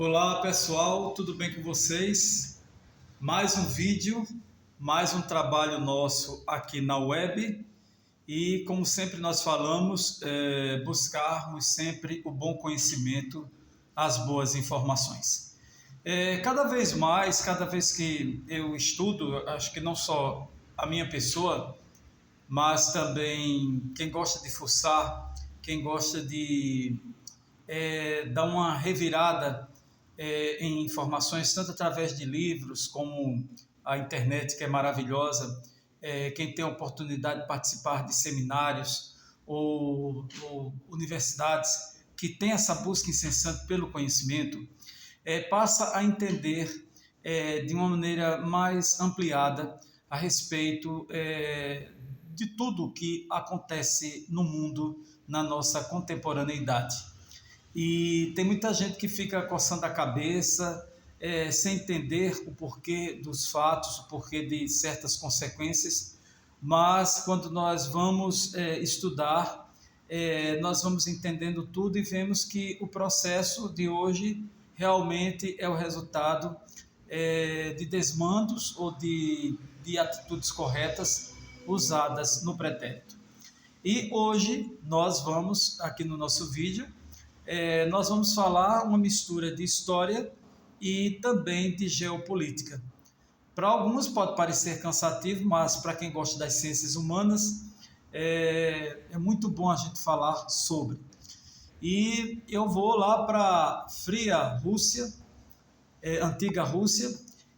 Olá pessoal, tudo bem com vocês? Mais um vídeo, mais um trabalho nosso aqui na web e, como sempre nós falamos, buscarmos sempre o bom conhecimento, as boas informações. Cada vez mais, cada vez que eu estudo, acho que não só a minha pessoa, mas também quem gosta de fuçar, quem gosta de dar uma revirada em informações, tanto através de livros como a internet, que é maravilhosa. Quem tem a oportunidade de participar de seminários ou universidades que tem essa busca incessante pelo conhecimento, passa a entender de uma maneira mais ampliada a respeito de tudo que acontece no mundo na nossa contemporaneidade. E tem muita gente que fica coçando a cabeça, sem entender o porquê dos fatos, o porquê de certas consequências, mas quando nós vamos estudar, nós vamos entendendo tudo e vemos que o processo de hoje realmente é o resultado de desmandos ou de atitudes corretas usadas no pretérito. E hoje nós vamos, aqui no nosso vídeo, nós vamos falar uma mistura de história e também de geopolítica. Para alguns pode parecer cansativo, mas para quem gosta das ciências humanas, é muito bom a gente falar sobre. E eu vou lá para a fria Rússia, antiga Rússia,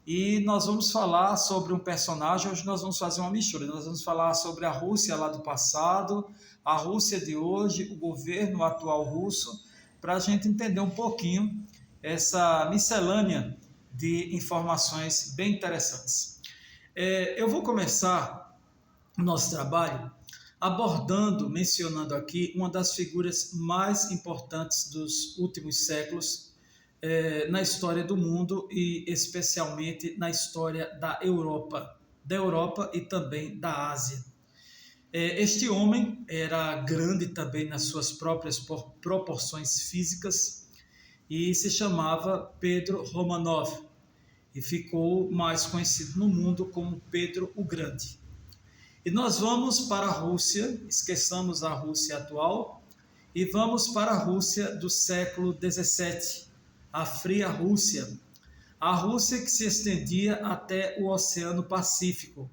e nós vamos falar sobre um personagem. Hoje nós vamos fazer uma mistura, nós vamos falar sobre a Rússia lá do passado, a Rússia de hoje, o governo atual russo, para a gente entender um pouquinho essa miscelânea de informações bem interessantes. Eu vou começar o nosso trabalho abordando, mencionando aqui uma das figuras mais importantes dos últimos séculos na história do mundo e especialmente na história da Europa e também da Ásia. Este homem era grande também nas suas próprias proporções físicas e se chamava Pedro Romanov e ficou mais conhecido no mundo como Pedro o Grande. E nós vamos para a Rússia, esqueçamos a Rússia atual, e vamos para a Rússia do século XVII, a Fria Rússia, a Rússia que se estendia até o Oceano Pacífico,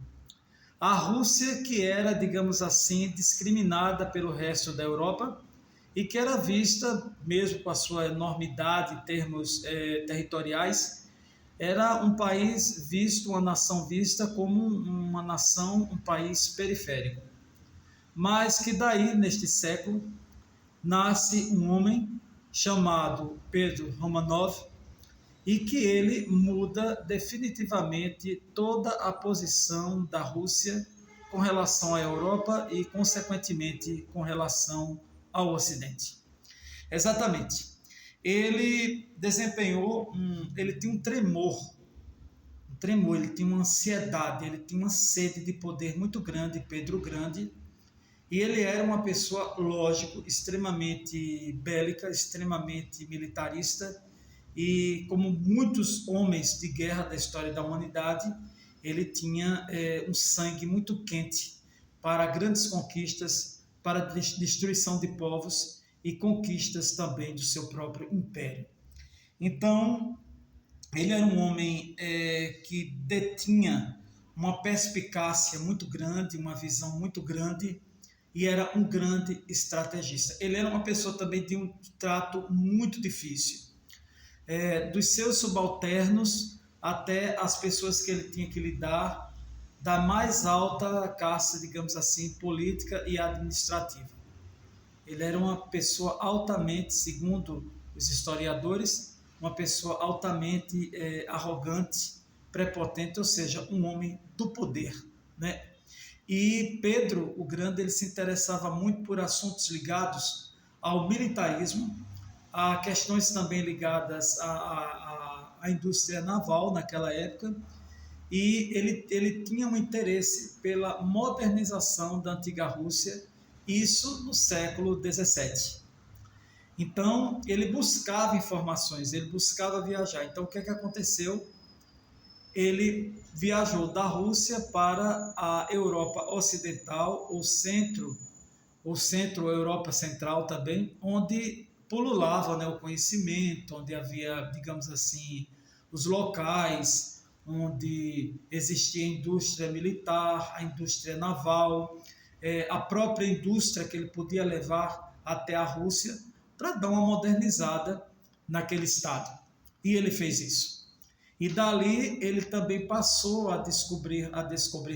a Rússia que era, digamos assim, discriminada pelo resto da Europa e que era vista, mesmo com a sua enormidade em termos territoriais, era um país visto, uma nação vista como uma nação, um país periférico. Mas que daí, neste século, nasce um homem chamado Pedro Romanov e que ele muda definitivamente toda a posição da Rússia com relação à Europa e, consequentemente, com relação ao Ocidente. Exatamente. Ele ele tinha um tremor, ele tinha uma ansiedade, ele tinha uma sede de poder muito grande, Pedro Grande, e ele era uma pessoa, lógico, extremamente bélica, extremamente militarista, e como muitos homens de guerra da história da humanidade, ele tinha um sangue muito quente para grandes conquistas, para a destruição de povos e conquistas também do seu próprio império. Então, ele era um homem que detinha uma perspicácia muito grande, uma visão muito grande, e era um grande estrategista. Ele era uma pessoa também de um trato muito difícil, dos seus subalternos até as pessoas que ele tinha que lidar, da mais alta classe, digamos assim, política e administrativa. Ele era uma pessoa altamente, segundo os historiadores, uma pessoa altamente arrogante, prepotente, ou seja, um homem do poder, né? E Pedro o Grande, ele se interessava muito por assuntos ligados ao militarismo, a questões também ligadas à indústria naval naquela época, e ele tinha um interesse pela modernização da antiga Rússia, isso no século XVII. Então, ele buscava informações, ele buscava viajar. Então, o que é que aconteceu? Ele viajou da Rússia para a Europa Ocidental, o centro, Europa Central também, onde pululava, né, o conhecimento, onde havia, digamos assim, os locais, onde existia a indústria militar, a indústria naval, a própria indústria que ele podia levar até a Rússia para dar uma modernizada naquele estado. E ele fez isso. E dali ele também passou a descobrir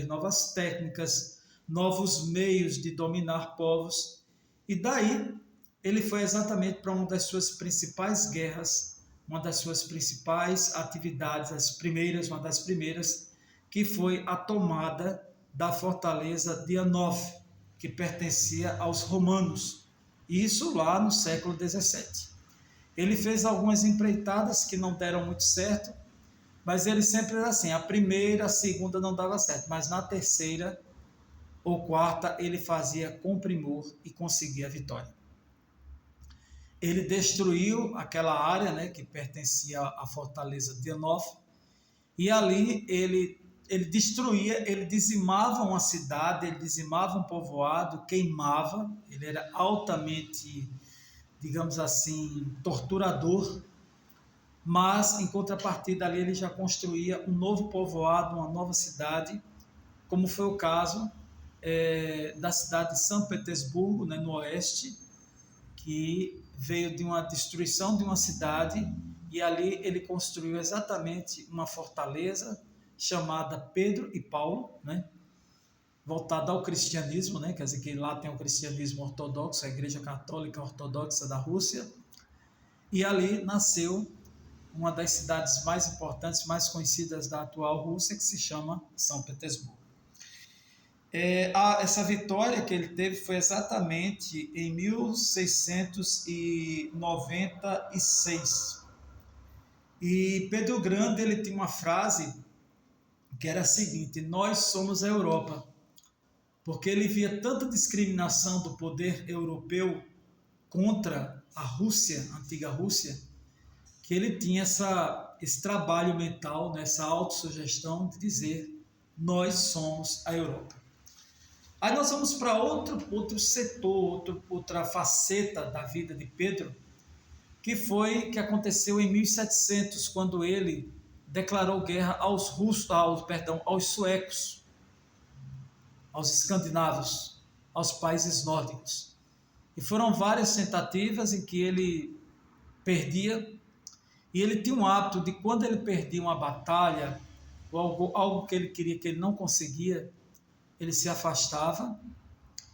novas técnicas, novos meios de dominar povos. E daí ele foi exatamente para uma das suas principais guerras, uma das suas principais atividades, uma das primeiras, que foi a tomada da fortaleza de Hanov, que pertencia aos romanos. Isso lá no século XVII. Ele fez algumas empreitadas que não deram muito certo, mas ele sempre era assim, a primeira, a segunda não dava certo, mas na terceira ou quarta ele fazia com primor e conseguia a vitória. Ele destruiu aquela área, né, que pertencia à fortaleza de Hanov, e ali ele destruía, ele dizimava uma cidade, ele dizimava um povoado, queimava, ele era altamente, digamos assim, torturador, mas em contrapartida ali ele já construía um novo povoado, uma nova cidade, como foi o caso da cidade de São Petersburgo, né, no oeste, que veio de uma destruição de uma cidade, e ali ele construiu exatamente uma fortaleza chamada Pedro e Paulo, né, voltada ao cristianismo, né, quer dizer que lá tem o cristianismo ortodoxo, a Igreja Católica Ortodoxa da Rússia, e ali nasceu uma das cidades mais importantes, mais conhecidas da atual Rússia, que se chama São Petersburgo. Essa vitória que ele teve foi exatamente em 1696. E Pedro Grande ele tinha uma frase que era a seguinte: nós somos a Europa, porque ele via tanta discriminação do poder europeu contra a Rússia, a antiga Rússia, que ele tinha esse trabalho mental, né, essa autossugestão de dizer: nós somos a Europa. Aí nós vamos para outro setor, outra faceta da vida de Pedro, que aconteceu em 1700, quando ele declarou guerra aos suecos, aos escandinavos, aos países nórdicos. E foram várias tentativas em que ele perdia. E ele tinha um hábito de, quando ele perdia uma batalha, ou algo que ele queria que ele não conseguia, ele se afastava,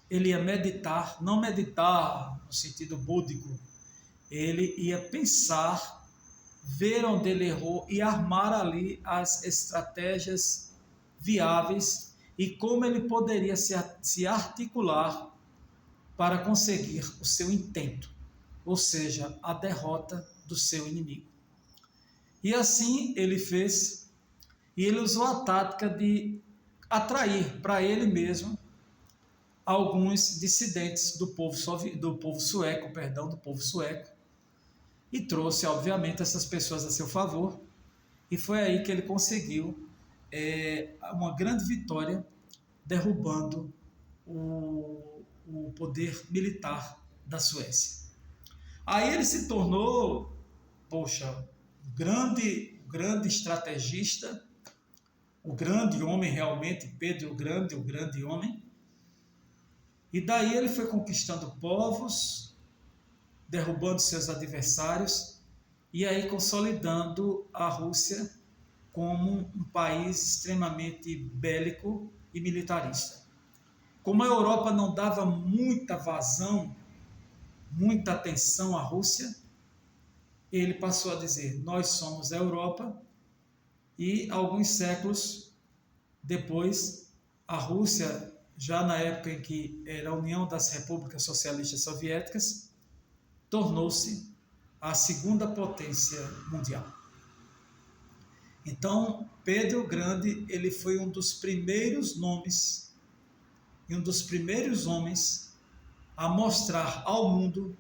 ele ia meditar, não meditar no sentido búdico, ele ia pensar, ver onde ele errou e armar ali as estratégias viáveis e como ele poderia se articular para conseguir o seu intento, ou seja, a derrota do seu inimigo. E assim ele fez, e ele usou a tática de atrair para ele mesmo alguns dissidentes do povo sueco, e trouxe, obviamente, essas pessoas a seu favor, e foi aí que ele conseguiu uma grande vitória, derrubando o poder militar da Suécia. Aí ele se tornou, grande estrategista, o grande homem realmente, Pedro o grande homem. E daí ele foi conquistando povos, derrubando seus adversários e aí consolidando a Rússia como um país extremamente bélico e militarista. Como a Europa não dava muita vazão, muita atenção à Rússia, ele passou a dizer: nós somos a Europa, e alguns séculos depois, a Rússia, já na época em que era a União das Repúblicas Socialistas Soviéticas, tornou-se a segunda potência mundial. Então, Pedro Grande, ele foi um dos primeiros nomes e um dos primeiros homens a mostrar ao mundo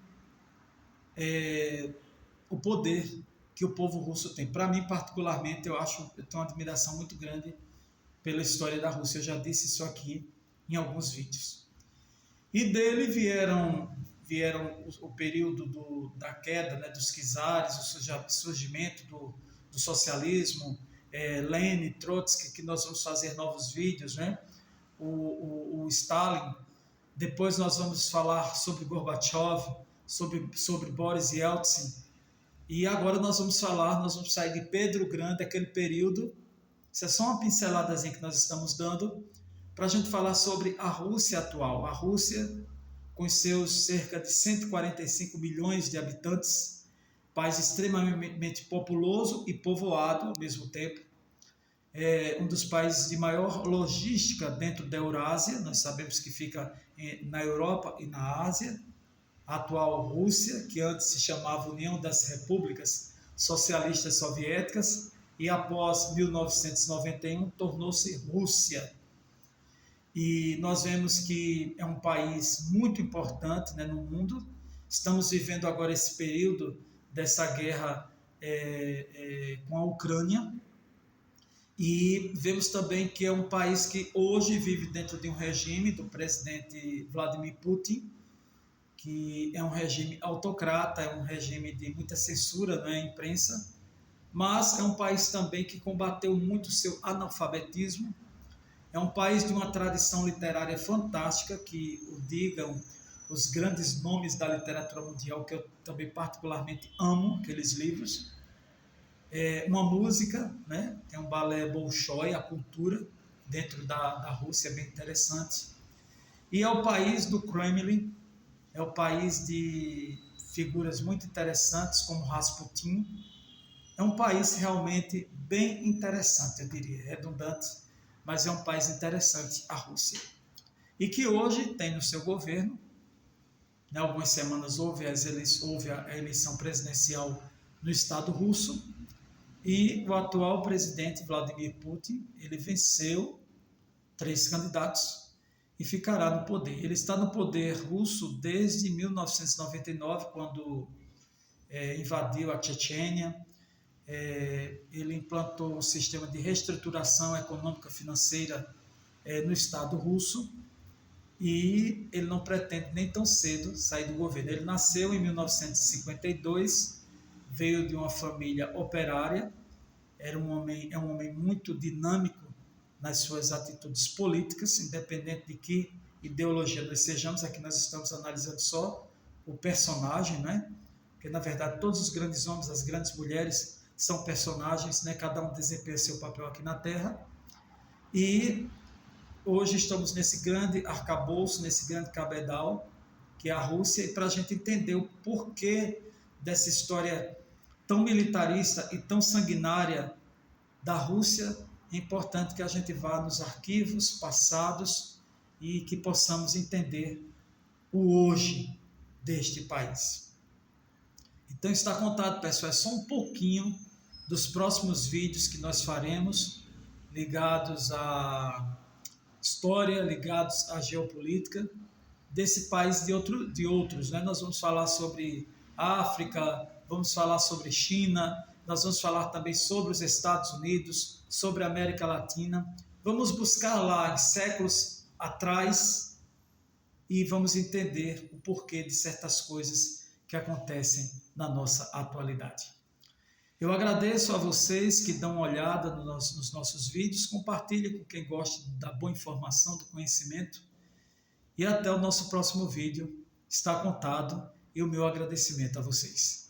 o poder que o povo russo tem. Para mim, particularmente, eu tenho uma admiração muito grande pela história da Rússia. Eu já disse isso aqui em alguns vídeos. E dele vieram o período da queda, né, dos czares, o surgimento do socialismo, Lenin, Trotsky, que nós vamos fazer novos vídeos, né? O Stalin. Depois nós vamos falar sobre Gorbachev, sobre Boris Yeltsin. E agora nós vamos sair de Pedro Grande, aquele período. Isso é só uma pinceladazinha que nós estamos dando para a gente falar sobre a Rússia atual. A Rússia, com seus cerca de 145 milhões de habitantes, país extremamente populoso e povoado ao mesmo tempo. É um dos países de maior logística dentro da Eurásia. Nós sabemos que fica na Europa e na Ásia. A atual Rússia, que antes se chamava União das Repúblicas Socialistas Soviéticas, e após 1991 tornou-se Rússia. E nós vemos que é um país muito importante, né, no mundo. Estamos vivendo agora esse período dessa guerra com a Ucrânia, e vemos também que é um país que hoje vive dentro de um regime do presidente Vladimir Putin, que é um regime autocrata, é um regime de muita censura na imprensa, mas é um país também que combateu muito o seu analfabetismo. É um país de uma tradição literária fantástica, que o digam os grandes nomes da literatura mundial, que eu também particularmente amo, aqueles livros. Uma música, né? Tem um balé Bolshoi, a cultura dentro da Rússia é bem interessante. E é o país do Kremlin, é o país de figuras muito interessantes como Rasputin. É um país realmente bem interessante, eu diria, redundante, mas é um país interessante, a Rússia. E que hoje tem no seu governo, né, algumas semanas houve a eleição presidencial no Estado russo, e o atual presidente Vladimir Putin, ele venceu 3 candidatos e ficará no poder. Ele está no poder russo desde 1999, quando invadiu a Chechênia. Ele implantou um sistema de reestruturação econômica financeira no Estado russo, e ele não pretende nem tão cedo sair do governo. Ele nasceu em 1952, veio de uma família operária, é um homem muito dinâmico nas suas atitudes políticas, independente de que ideologia nós sejamos. Aqui nós estamos analisando só o personagem, né? Porque, na verdade, todos os grandes homens, as grandes mulheres são personagens, né? Cada um desempenha seu papel aqui na Terra. E hoje estamos nesse grande arcabouço, nesse grande cabedal, que é a Rússia, e para a gente entender o porquê dessa história tão militarista e tão sanguinária da Rússia, é importante que a gente vá nos arquivos passados e que possamos entender o hoje deste país. Então está contado, pessoal, é só um pouquinho dos próximos vídeos que nós faremos, ligados à história, ligados à geopolítica desse país e de outros, né? Nós vamos falar sobre África, vamos falar sobre China, nós vamos falar também sobre os Estados Unidos, sobre a América Latina. Vamos buscar lá em séculos atrás e vamos entender o porquê de certas coisas que acontecem na nossa atualidade. Eu agradeço a vocês que dão uma olhada nos nossos vídeos, compartilhem com quem gosta da boa informação, do conhecimento, e até o nosso próximo vídeo. Está contado, e o meu agradecimento a vocês.